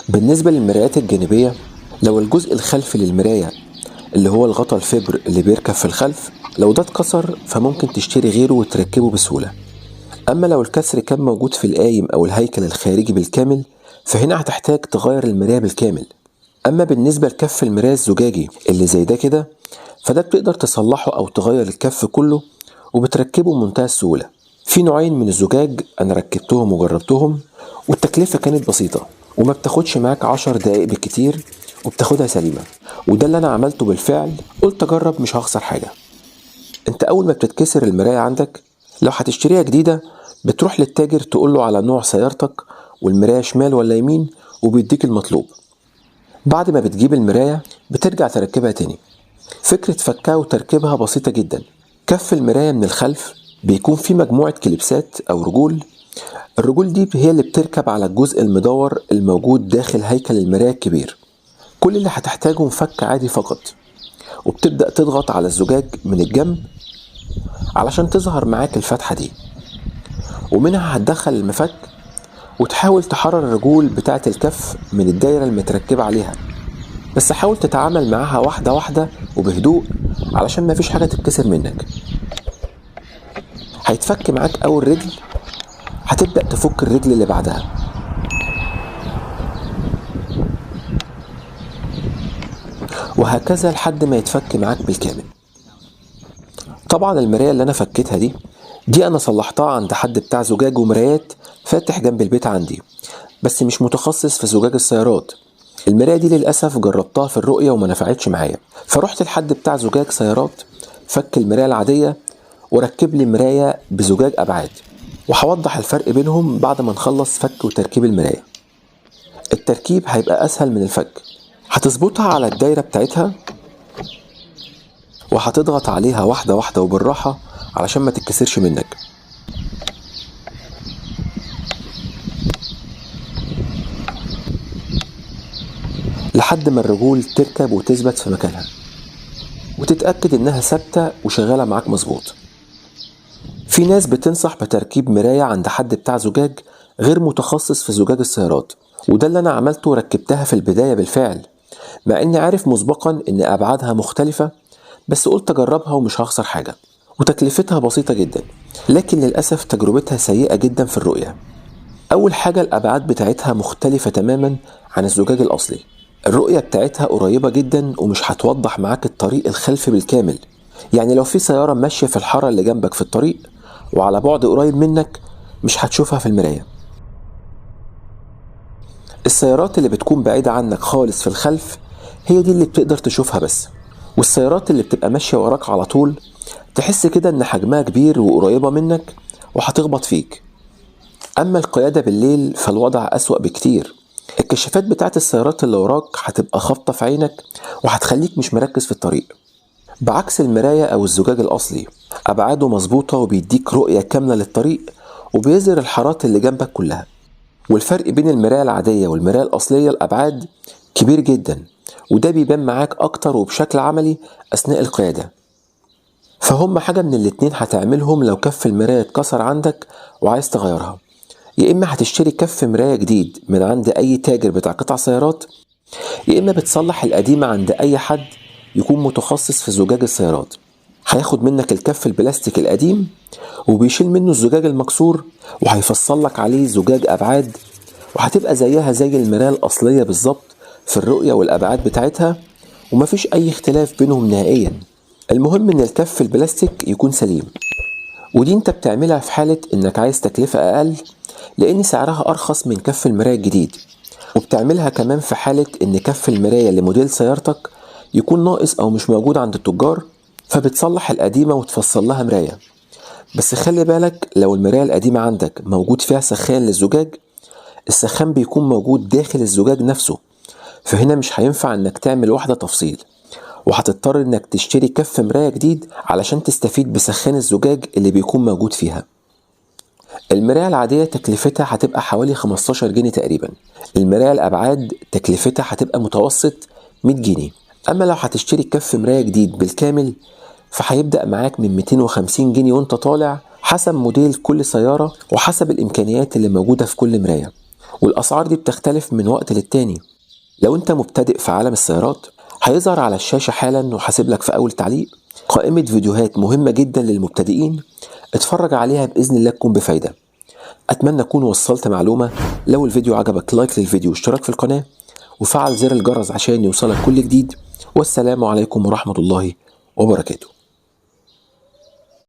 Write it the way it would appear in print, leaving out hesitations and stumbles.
بالنسبة للمرايات الجانبية، لو الجزء الخلفي للمراية اللي هو الغطا الفبر اللي بيركب في الخلف لو ده اتكسر فممكن تشتري غيره وتركبه بسهولة. أما لو الكسر كان موجود في القايم أو الهيكل الخارجي بالكامل فهنا هتحتاج تغير المراية بالكامل. أما بالنسبة لكف المراية الزجاجي اللي زي ده كده فده بتقدر تصلحه أو تغير الكف كله وبتركبه بمنتهى السهولة. في نوعين من الزجاج أنا ركبتهم وجربتهم والتكلفة كانت بسيطة وما بتاخدش معاك 10 دقايق بالكتير وبتاخدها سليمة، وده اللي أنا عملته بالفعل. قلت أجرب مش هخسر حاجة. أنت أول ما بتتكسر المراية عندك لو هتشتريها جديدة بتروح للتاجر تقوله على نوع سيارتك والمراية شمال ولا يمين وبيديك المطلوب. بعد ما بتجيب المراية بترجع تركبها تاني. فكرة فكها وتركيبها بسيطة جدا. كف المراية من الخلف بيكون فيه مجموعة كليبسات أو رجول. الرجول دي هي اللي بتركب على الجزء المدور الموجود داخل هيكل المراية الكبير. كل اللي هتحتاجه مفك عادي فقط، وبتبدأ تضغط على الزجاج من الجنب علشان تظهر معاك الفتحة دي، ومنها هتدخل المفك وتحاول تحرر الرجول بتاعة الكف من الدايرة المتركبة عليها، بس حاول تتعامل معاها واحدة واحدة وبهدوء علشان مفيش حاجة تتكسر منك. هيتفك معاك أول رجل، هتبدأ تفك الرجل اللي بعدها، وهكذا لحد ما يتفك معاك بالكامل. طبعا المراية اللي أنا فكيتها دي أنا صلحتها عند حد بتاع زجاج ومرايات فاتح جنب البيت عندي، بس مش متخصص في زجاج السيارات. المراية دي للأسف جربتها في الرؤية وما نفعتش معايا، فرحت لحد بتاع زجاج سيارات فك المراية العادية وركب لي مراية بزجاج أبعاد، وهوضح الفرق بينهم بعد ما نخلص فك وتركيب المراية. التركيب هيبقى أسهل من الفك. هتظبطها على الدايرة بتاعتها وهتضغط عليها واحدة واحدة وبالراحة علشان ما تتكسرش منك. لحد ما الرجول تركب وتثبت في مكانها وتتأكد انها ثابتة وشغالة معاك مظبوط. في ناس بتنصح بتركيب مراية عند حد بتاع زجاج غير متخصص في زجاج السيارات، وده اللي انا عملته وركبتها في البداية بالفعل، مع اني عارف مسبقا ان ابعادها مختلفة، بس قلت اجربها ومش هخسر حاجة. وتكلفتها بسيطة جدا، لكن للأسف تجربتها سيئة جدا في الرؤية. أول حاجة الأبعاد بتاعتها مختلفة تماما عن الزجاج الأصلي. الرؤية بتاعتها قريبة جدا ومش هتوضح معاك الطريق الخلفي بالكامل. يعني لو في سيارة ماشية في الحارة اللي جنبك في الطريق وعلى بعد قريب منك مش هتشوفها في المراية. السيارات اللي بتكون بعيدة عنك خالص في الخلف هي دي اللي بتقدر تشوفها بس، والسيارات اللي بتبقى ماشية وراك على طول تحس كده ان حجمها كبير وقريبة منك وهتخبط فيك. اما القيادة بالليل فالوضع اسوأ بكتير. الكشافات بتاعت السيارات اللي وراك هتبقى خابطة في عينك وهتخليك مش مركز في الطريق، بعكس المراية او الزجاج الاصلي ابعاده مظبوطة وبيديك رؤية كاملة للطريق وبيظهر الحارات اللي جنبك كلها. والفرق بين المراية العادية والمراية الاصلية الابعاد كبير جدا، وده بيبان معاك اكتر وبشكل عملي اثناء القيادة. فهم حاجة من الاتنين هتعملهم لو كف المراية اتكسر عندك وعايز تغيرها. يا إما هتشتري كف مراية جديد من عند أي تاجر بتاع قطع سيارات، يا إما بتصلح القديمة عند أي حد يكون متخصص في زجاج السيارات. هياخد منك الكف البلاستيك القديم وبيشيل منه الزجاج المكسور وهيفصل لك عليه زجاج أبعاد، وهتبقى زيها زي المراية الأصلية بالظبط في الرؤية والأبعاد بتاعتها، ومفيش أي اختلاف بينهم نهائيا. المهم إن الكف البلاستيك يكون سليم، ودي انت بتعملها في حالة انك عايز تكلفة اقل لان سعرها ارخص من كف المراية الجديد، وبتعملها كمان في حالة ان كف المراية لموديل سيارتك يكون ناقص او مش موجود عند التجار، فبتصلح القديمة وتفصل لها مراية. بس خلي بالك لو المراية القديمة عندك موجود فيها سخان للزجاج، السخان بيكون موجود داخل الزجاج نفسه، فهنا مش هينفع انك تعمل واحدة تفصيل، وهتضطر انك تشتري كف مراية جديد علشان تستفيد بسخان الزجاج اللي بيكون موجود فيها. المراية العادية تكلفتها هتبقى حوالي 15 جنيه تقريبا. المراية الأبعاد تكلفتها هتبقى متوسط 100 جنيه. أما لو هتشتري كف مراية جديد بالكامل فهيبدأ معاك من 250 جنيه وانت طالع، حسب موديل كل سيارة وحسب الإمكانيات اللي موجودة في كل مراية. والأسعار دي بتختلف من وقت للتاني. لو انت مبتدئ في عالم السيارات، هيظهر على الشاشة حالا وحاسب لك في أول تعليق قائمة فيديوهات مهمة جدا للمبتدئين، اتفرج عليها بإذن الله تكون بفايدة. أتمنى أكون وصلت معلومة. لو الفيديو عجبك لايك للفيديو واشتراك في القناة وفعل زر الجرس عشان يوصلك كل جديد. والسلام عليكم ورحمة الله وبركاته.